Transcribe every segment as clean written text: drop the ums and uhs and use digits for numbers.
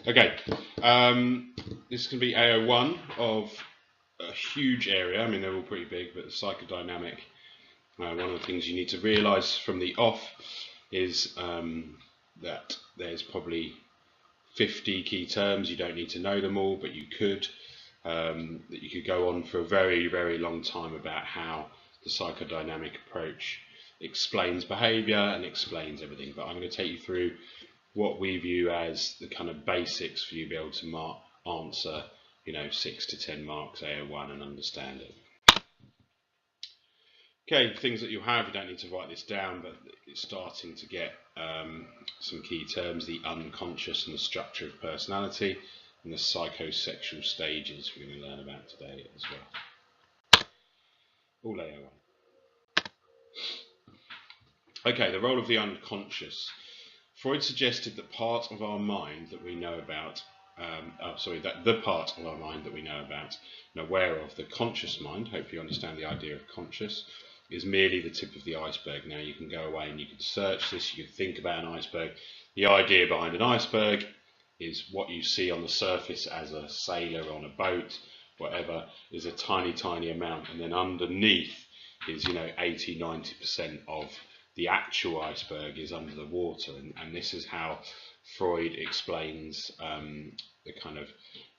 Okay, this can be AO1 of a huge area. I mean, they're all pretty big, but the psychodynamic, one of the things you need to realise from the off is that there's probably 50 key terms. You don't need to know them all, but you could. That you could go on for a very, very long time about how the psychodynamic approach explains behaviour and explains everything. But I'm going to take you through what we view as the kind of basics for you to be able to answer, 6 to 10 marks AO1 and understand it. Okay, things that you have, you don't need to write this down, but it's starting to get some key terms: the unconscious and the structure of personality, and the psychosexual stages we're going to learn about today as well. All AO1. Okay, the role of the unconscious. Freud suggested that part of our mind that we know about, that the part of our mind that we know about and aware of, the conscious mind, hopefully you understand the idea of conscious, is merely the tip of the iceberg. Now you can go away and you can search this, you can think about an iceberg. The idea behind an iceberg is what you see on the surface as a sailor on a boat, whatever, is a tiny, tiny amount, and then underneath is 80–90% of the actual iceberg is under the water, and this is how Freud explains the kind of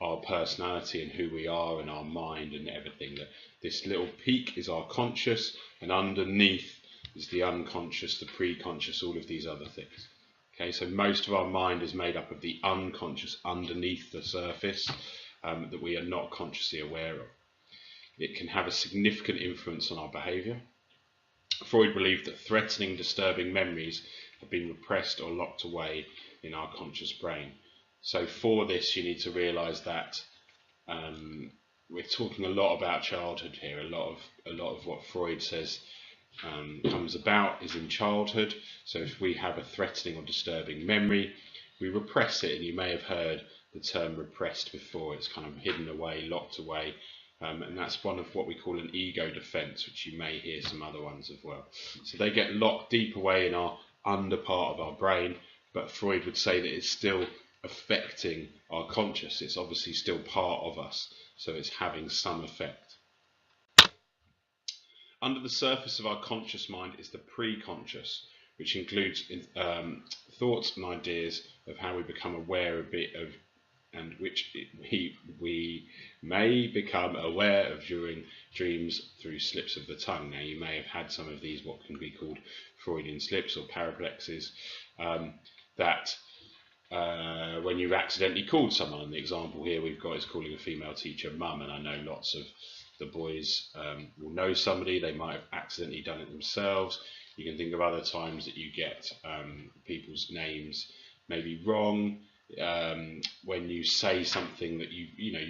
our personality and who we are and our mind and everything. That this little peak is our conscious, and underneath is the unconscious, the pre-conscious, all of these other things. Okay, so most of our mind is made up of the unconscious underneath the surface that we are not consciously aware of. It can have a significant influence on our behaviour. Freud believed that threatening, disturbing memories have been repressed or locked away in our conscious brain. So for this, you need to realise that we're talking a lot about childhood here. A lot of what Freud says comes about is in childhood. So if we have a threatening or disturbing memory, we repress it, and you may have heard the term repressed before. It's kind of hidden away, locked away. And that's one of what we call an ego defense, which you may hear some other ones as well. So they get locked deep away in our under part of our brain, but Freud would say that it's still affecting our conscious. It's obviously still part of us, so it's having some effect. Under the surface of our conscious mind is the pre-conscious, which includes thoughts and ideas of how we become aware of it, and which we may become aware of during dreams through slips of the tongue. Now you may have had some of these, what can be called Freudian slips or paraplexes, that when you've accidentally called someone, and the example here we've got is calling a female teacher mum, and I know lots of the boys will know somebody, they might have accidentally done it themselves. You can think of other times that you get people's names maybe wrong. When you say something that you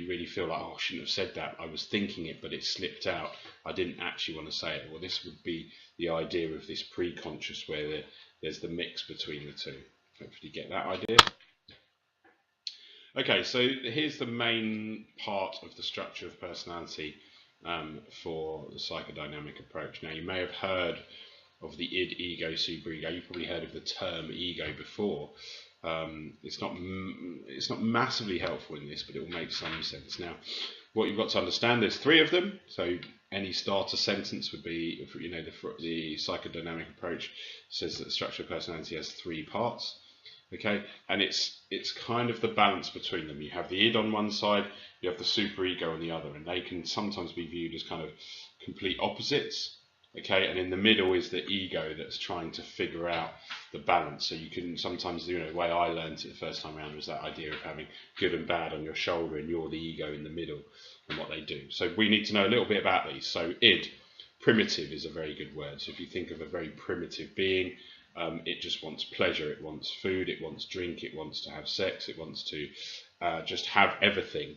really feel like, oh, I shouldn't have said that, I was thinking it but it slipped out, I didn't actually want to say it. Well, this would be the idea of this pre-conscious, where there's the mix between the two. Hopefully you get that idea. Okay, so here's the main part of the structure of personality for the psychodynamic approach. Now you may have heard of the id, ego, superego. You've probably heard of the term ego before. It's not massively helpful in this, but it will make some sense. Now, what you've got to understand, there's three of them. So any starter sentence would be, the psychodynamic approach says that the structure of personality has three parts. Okay, and it's kind of the balance between them. You have the id on one side, you have the superego on the other, and they can sometimes be viewed as kind of complete opposites. Okay, and in the middle is the ego that's trying to figure out the balance. So you can sometimes, the way I learned it the first time around was that idea of having good and bad on your shoulder, and you're the ego in the middle, and what they do. So we need to know a little bit about these. So id, primitive, is a very good word. So if you think of a very primitive being, it just wants pleasure, it wants food, it wants drink, it wants to have sex, it wants to just have everything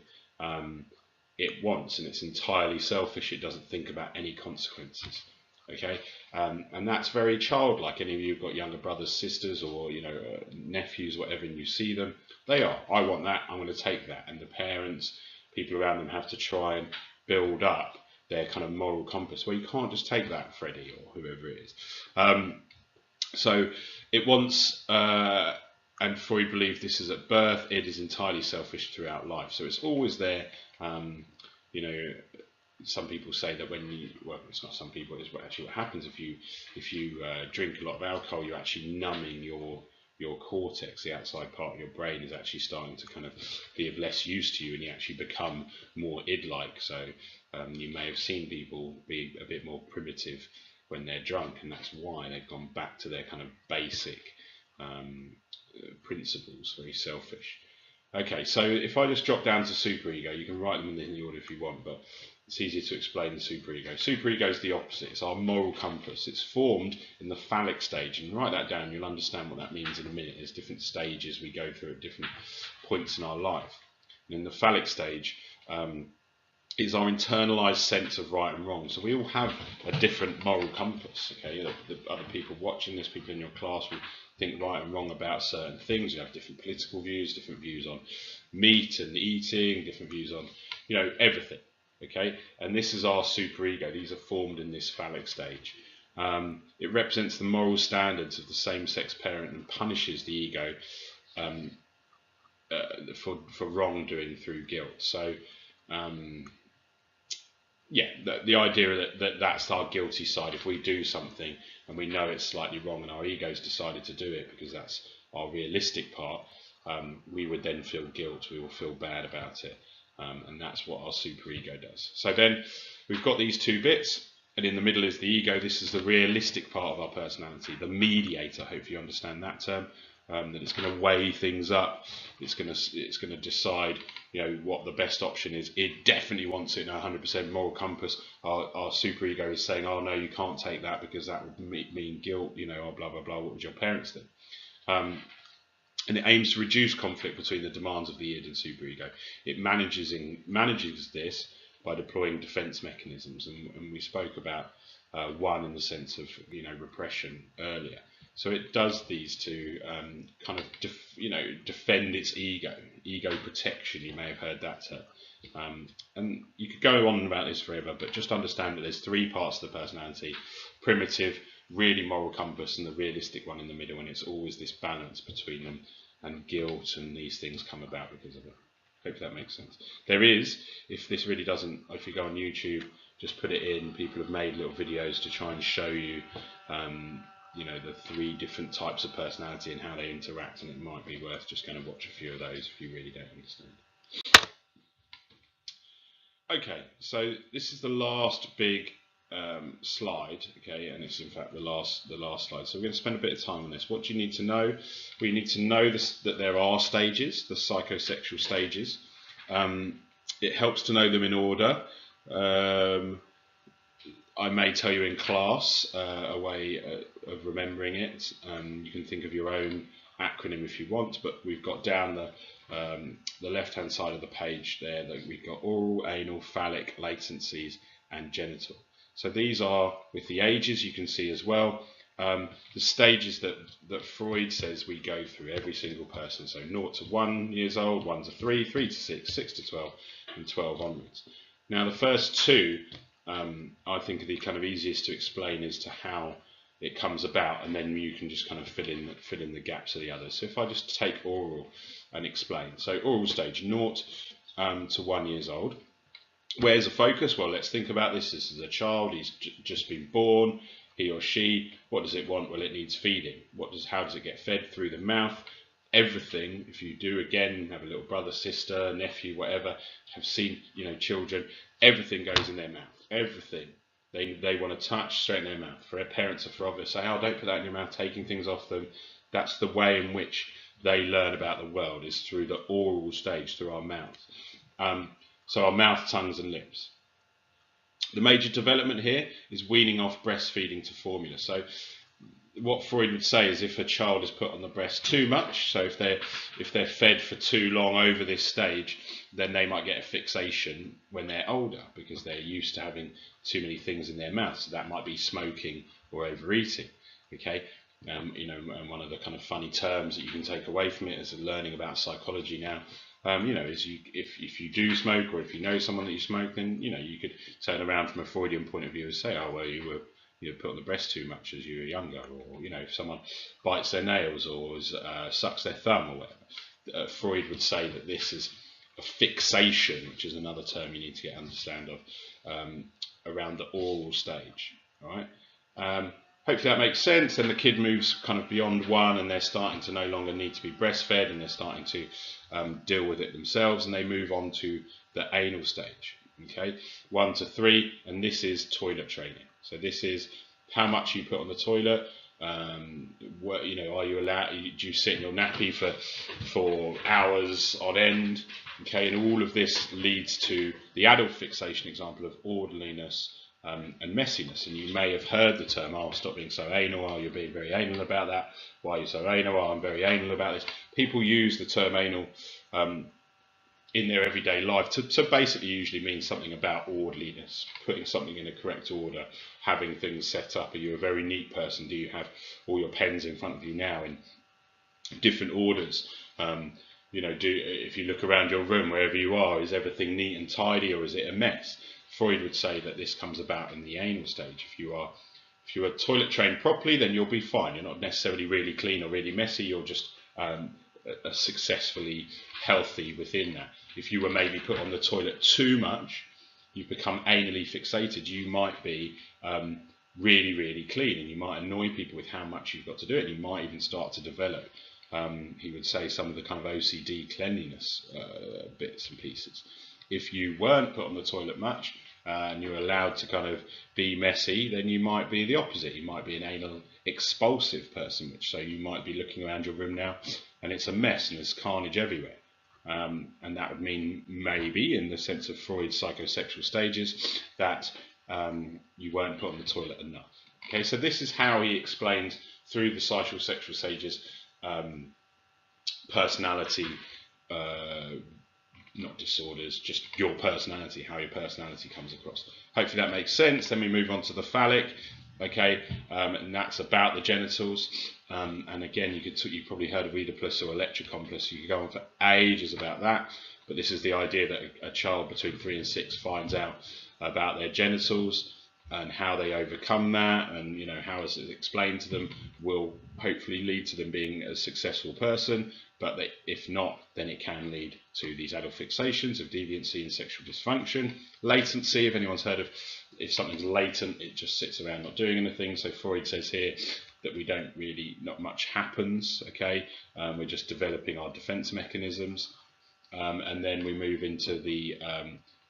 it wants, and it's entirely selfish. It doesn't think about any consequences. Okay, and that's very childlike. Any of you who've got younger brothers, sisters, or nephews, whatever, and you see them, they are, I want that, I'm going to take that. And the parents, people around them, have to try and build up their kind of moral compass. Well, you can't just take that, Freddie, or whoever it is. So it wants and Freud believed this is at birth. It is entirely selfish throughout life, so it's always there. You know, some people say that when you, well, it's not some people, it's actually what happens if you drink a lot of alcohol, you're actually numbing your cortex. The outside part of your brain is actually starting to kind of be of less use to you, and you actually become more id-like. So you may have seen people be a bit more primitive when they're drunk, and that's why they've gone back to their kind of basic principles, very selfish. Okay, so if I just drop down to superego, you can write them in the order if you want, but it's easier to explain the superego. Superego is the opposite. It's our moral compass. It's formed in the phallic stage, and write that down. You'll understand what that means in a minute. There's different stages we go through at different points in our life. And in the phallic stage is our internalized sense of right and wrong. So we all have a different moral compass. Okay, the other people watching this, people in your class, will think right and wrong about certain things. You have different political views, different views on meat and eating, different views on, you know, everything. Okay, and this is our superego. These are formed in this phallic stage. It represents the moral standards of the same-sex parent and punishes the ego for wrongdoing through guilt. So, yeah, the idea that's our guilty side. If we do something and we know it's slightly wrong, and our ego's decided to do it because that's our realistic part, we would then feel guilt. We will feel bad about it. And that's what our superego does. So then we've got these two bits, and in the middle is the ego. This is the realistic part of our personality, the mediator. Hope you understand that term. That it's going to weigh things up. It's going to decide, you know, what the best option is. It definitely wants it in a 100% moral compass. Our superego is saying, oh no, you can't take that because that would mean guilt. You know, or blah blah blah. What would your parents do? And it aims to reduce conflict between the demands of the id and superego. It manages this by deploying defense mechanisms, and we spoke about one in the sense of, you know, repression earlier. So it does these to kind of defend its ego protection. You may have heard that term. And you could go on about this forever, but just understand that there's three parts of the personality: primitive, really moral compass, and the realistic one in the middle, and it's always this balance between them, and guilt and these things come about because of it. Hope that makes sense. There is, if this really doesn't, if you go on YouTube, just put it in, people have made little videos to try and show you, you know, the three different types of personality and how they interact, and it might be worth just going to watch a few of those if you really don't understand. Okay, so this is the last big slide, okay, and it's in fact the last slide. So we're going to spend a bit of time on this. What do you need to know? We need to know that there are stages, the psychosexual stages. It helps to know them in order. I may tell you in class a way of remembering it. You can think of your own acronym if you want, but we've got down the left-hand side of the page there that we've got oral, anal, phallic, latencies, and genital. So these are, with the ages, you can see as well, the stages that Freud says we go through, every single person. So 0 to 1 years old, 1 to 3, 3 to 6, 6 to 12, and 12 onwards. Now the first two, I think are the kind of easiest to explain as to how it comes about, and then you can just kind of fill in the gaps of the others. So if I just take oral and explain. So oral stage, 0 to 1 years old. Where's the focus? Well, let's think about this. This is a child. He's just been born. He or she. What does it want? Well, it needs feeding. How does it get fed? Through the mouth. Everything. If you do, again, have a little brother, sister, nephew, whatever, have seen, you know, children. Everything goes in their mouth. Everything. They want to touch straight in their mouth. For their parents are forever say, "Oh, don't put that in your mouth." Taking things off them. That's the way in which they learn about the world, is through the oral stage, through our mouth. So our mouth, tongues and lips. The major development here is weaning off breastfeeding to formula. So what Freud would say is if a child is put on the breast too much, so if they're fed for too long over this stage, then they might get a fixation when they're older because they're used to having too many things in their mouth. So that might be smoking or overeating. Okay. You know, and one of the kind of funny terms that you can take away from it as learning about psychology now, you know, is if you do smoke, or if you know someone that you smoke, then, you know, you could turn around from a Freudian point of view and say, oh, well, you were you put on the breast too much as you were younger, or if someone bites their nails or sucks their thumb or whatever. Freud would say that this is a fixation, which is another term you need to understand of, around the oral stage. All right. Hopefully that makes sense. Then the kid moves kind of beyond 1, and they're starting to no longer need to be breastfed, and they're starting to deal with it themselves, and they move on to the anal stage. Okay, 1 to 3, and this is toilet training. So this is how much you put on the toilet. What, are you allowed? Do you sit in your nappy for hours on end? Okay, and all of this leads to the adult fixation example of orderliness and messiness. And you may have heard the term, "Oh, stop being so anal. Oh, you're being very anal about that. Why are you so anal? Oh, I'm very anal about this." People use the term anal in their everyday life to basically usually mean something about orderliness, putting something in a correct order, having things set up. Are you a very neat person? Do you have all your pens in front of you now in different orders? If you look around your room, wherever you are, is everything neat and tidy, or is it a mess? Freud would say that this comes about in the anal stage. If you are toilet trained properly, then you'll be fine. You're not necessarily really clean or really messy. You're just successfully healthy within that. If you were maybe put on the toilet too much, you become anally fixated. You might be really, really clean, and you might annoy people with how much you've got to do it. You might even start to develop, he would say, some of the kind of OCD cleanliness bits and pieces. If you weren't put on the toilet much and you're allowed to kind of be messy, then you might be the opposite. You might be an anal expulsive person, so you might be looking around your room now and it's a mess and there's carnage everywhere. And that would mean, maybe in the sense of Freud's psychosexual stages, that you weren't put on the toilet enough. Okay, so this is how he explained through the psychosexual stages personality, not disorders, just your personality, how your personality comes across. Hopefully that makes sense. Then we move on to the phallic. Okay, and that's about the genitals. And again, you've probably heard of Oedipus or Electrocomplex. You could go on for ages about that. But this is the idea that a child between 3 and 6 finds out about their genitals and how they overcome that, and how it's explained to them will hopefully lead to them being a successful person. But if not, then it can lead to these adult fixations of deviancy and sexual dysfunction. Latency, if anyone's heard of, if something's latent, it just sits around not doing anything. So Freud says here that not much happens. Okay, we're just developing our defense mechanisms, and then we move into the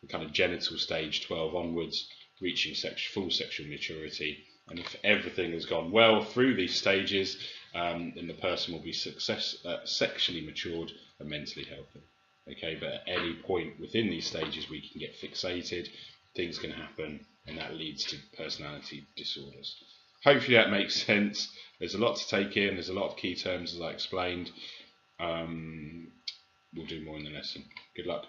kind of genital stage 12 onwards, reaching full sexual maturity. And if everything has gone well through these stages, then the person will be sexually matured and mentally healthy. Okay, but at any point within these stages, we can get fixated, things can happen, and that leads to personality disorders. Hopefully that makes sense. There's a lot to take in. There's a lot of key terms, as I explained. We'll do more in the lesson. Good luck.